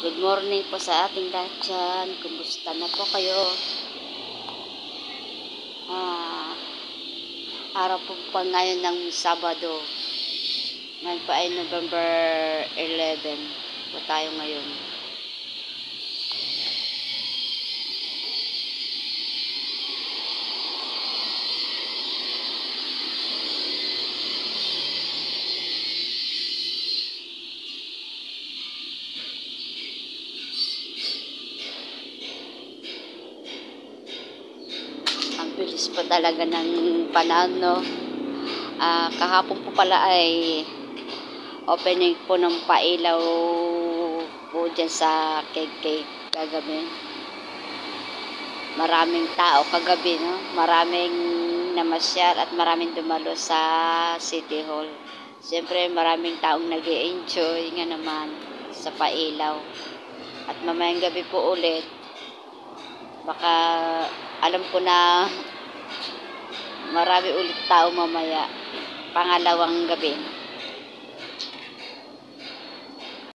Good morning po sa ating lahat dyan. Kumusta na po kayo? Araw po pa ngayon ng Sabado. Ngayon pa ay November 11 po tayo ngayon. Bilis pa talaga ng panahon, no? Kahapon po pala ay opening po ng pailaw po dyan sa KK kagabi. Maraming tao kagabi, no? Maraming namasyal at maraming dumalo sa City Hall. Siyempre maraming taong nag-e-enjoy nga naman sa pailaw. At mamayang gabi po ulit, baka alam ko na marami ulit tao mamaya, pangalawang gabi.